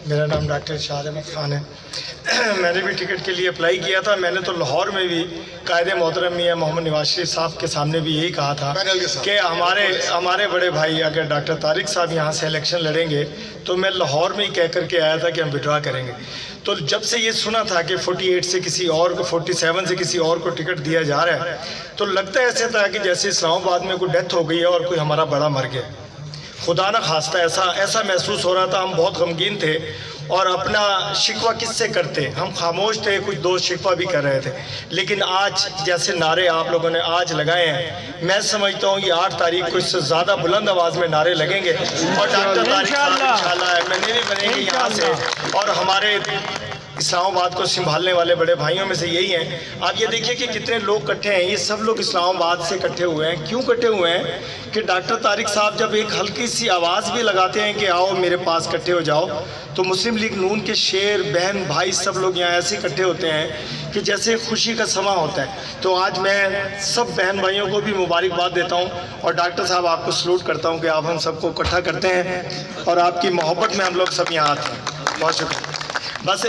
میرا نام ڈاکٹر شاد احمد خان ہے. میں نے بھی ٹکٹ کے لیے اپلائی کیا تھا. میں نے تو لاہور میں بھی قائد محترم میاں محمد نواز شریف صاحب کے سامنے بھی یہی کہا تھا کہ ہمارے بڑے بھائی اگر ڈاکٹر طارق صاحب یہاں سے الیکشن لڑیں گے تو میں لاہور میں ہی کہہ کر کے آیا تھا کہ ہم وڈرا کریں گے. تو جب سے یہ سنا تھا کہ 48 سے کسی اور کو 47 سے کسی اور کو ٹکٹ دیا جا رہا ہے تو لگتا ایسے تھا کہ جیسے اسلام آباد میں کوئی ڈیتھ ہو گئی ہے اور کوئی ہمارا بڑا مر گیا. خدا نہ خواستہ ایسا محسوس ہو رہا تھا. ہم بہت غمگین تھے اور اپنا شکوہ کس سے کرتے. ہم خاموش تھے, کچھ دوست شکوہ بھی کر رہے تھے. لیکن آج جیسے نعرے آپ لوگوں نے آج لگائے ہیں, میں سمجھتا ہوں یہ 8 تاریخ کو اس سے زیادہ بلند آواز میں نعرے لگیں گے اور ڈاکٹر طارق صاحب انشاءاللہ MLA بنیں گے یہاں سے. اور ہمارے اسلام آباد کو سنبھالنے والے بڑے بھائیوں میں سے یہی ہیں. آپ یہ دیکھیے کہ کتنے لوگ اکٹھے ہیں. یہ سب لوگ اسلام آباد سے اکٹھے ہوئے ہیں. کیوں اکٹھے ہوئے ہیں کہ ڈاکٹر طارق صاحب جب ایک ہلکی سی آواز بھی لگاتے ہیں کہ آؤ میرے پاس اکٹھے ہو جاؤ, تو مسلم لیگ نون کے شیر بہن بھائی سب لوگ یہاں ایسے اکٹھے ہوتے ہیں کہ جیسے خوشی کا سماں ہوتا ہے. تو آج میں سب بہن بھائیوں کو بھی مبارکباد دیتا ہوں اور ڈاکٹر صاحب آپ کو سلوٹ کرتا ہوں کہ آپ ہم سب کو اکٹھا کرتے ہیں اور آپ کی محبت میں ہم لوگ سب یہاں آتے ہیں. بہت شکریہ. بس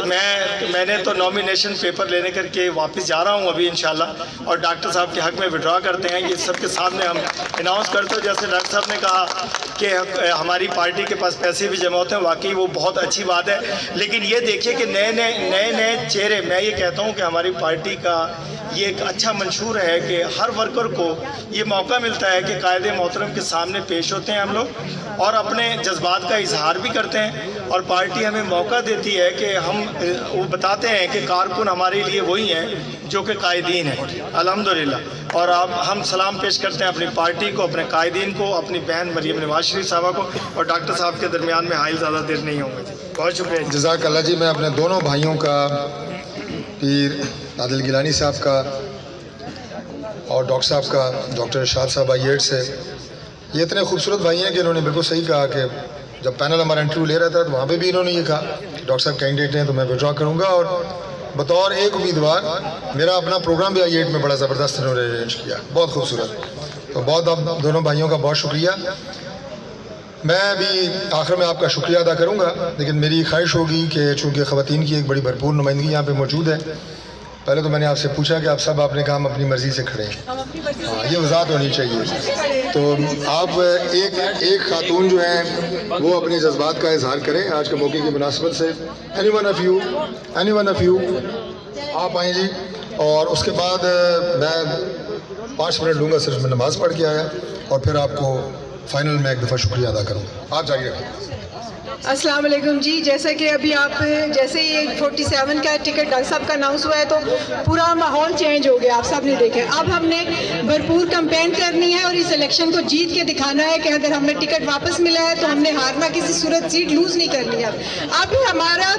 میں نے تو نامینیشن پیپر لینے کر کے واپس جا رہا ہوں ابھی انشاءاللہ, اور ڈاکٹر صاحب کے حق میں وڈرا کرتے ہیں. یہ سب کے سامنے ہم اناؤنس کرتے ہیں. جیسے ڈاکٹر صاحب نے کہا کہ ہماری پارٹی کے پاس پیسے بھی جمع ہوتے ہیں, واقعی وہ بہت اچھی بات ہے. لیکن یہ دیکھیے کہ نئے چہرے, میں یہ کہتا ہوں کہ ہماری پارٹی کا یہ ایک اچھا منشور ہے کہ ہر ورکر کو یہ موقع ملتا ہے کہ قائد محترم کے سامنے پیش ہوتے ہیں ہم لوگ اور اپنے جذبات کا اظہار بھی کرتے ہیں. اور پارٹی ہمیں موقع دیتی ہے کہ ہم وہ بتاتے ہیں کہ کارکن ہمارے لیے وہی ہیں جو کہ قائدین ہیں الحمدللہ. اور ہم سلام پیش کرتے ہیں اپنی پارٹی کو, اپنے قائدین کو, اپنی بہن مریم نواز شریف صاحبہ کو, اور ڈاکٹر صاحب کے درمیان میں حائل زیادہ دیر نہیں ہوں گے. بہت شکریہ. جزاک اللہ جی. میں اپنے دونوں بھائیوں کا, پیر عادل گیلانی صاحب کا اور ڈاکٹر صاحب کا, ڈاکٹر ارشاد صاحب IAS سے, یہ اتنے خوبصورت بھائی ہیں کہ انہوں نے بالکل صحیح کہا کہ جب پینل ہمارا انٹرویو لے رہا تھا تو وہاں پہ بھی انہوں نے یہ کہا کہ ڈاکٹر صاحب کینڈیڈیٹ ہیں تو میں وڈرا کروں گا. اور بطور ایک امیدوار میرا اپنا پروگرام بھی IAS میں بڑا زبردست انہوں نے ارینج کیا, بہت خوبصورت. تو بہت آپ دونوں بھائیوں کا بہت شکریہ. میں بھی آخر میں آپ کا شکریہ ادا کروں گا, لیکن میری خواہش ہوگی کہ چونکہ خواتین کی ایک بڑی بھرپور نمائندگی یہاں پہ موجود ہے, پہلے تو میں نے آپ سے پوچھا کہ آپ سب آپ نے کہا ہم اپنی مرضی سے کھڑے ہیں. ہاں, یہ وضاحت ہونی چاہیے. تو آپ ایک خاتون جو ہیں وہ اپنے جذبات کا اظہار کریں آج کے موقع کی مناسبت سے. اینی ون آف یو آپ آئیں جی. اور اس کے بعد میں 5 منٹ لوں گا صرف, میں نماز پڑھ کے آیا اور پھر آپ کو فائنل میں ایک دفعہ شکریہ ادا کروں گا. آپ جاری رکھیں. السلام علیکم جی. جیسا کہ ابھی آپ جیسے یہ 47 کا ٹکٹ ڈاکٹر صاحب کا اناؤنس ہوا ہے تو پورا ماحول چینج ہو گیا, آپ سب نے دیکھا. اب ہم نے بھرپور کمپین کرنی ہے اور اس الیکشن کو جیت کے دکھانا ہے کہ اگر ہمیں ٹکٹ واپس ملا ہے تو ہم نے ہارنا, کسی صورت سیٹ لوز نہیں کرنی ہے. اب ہمارا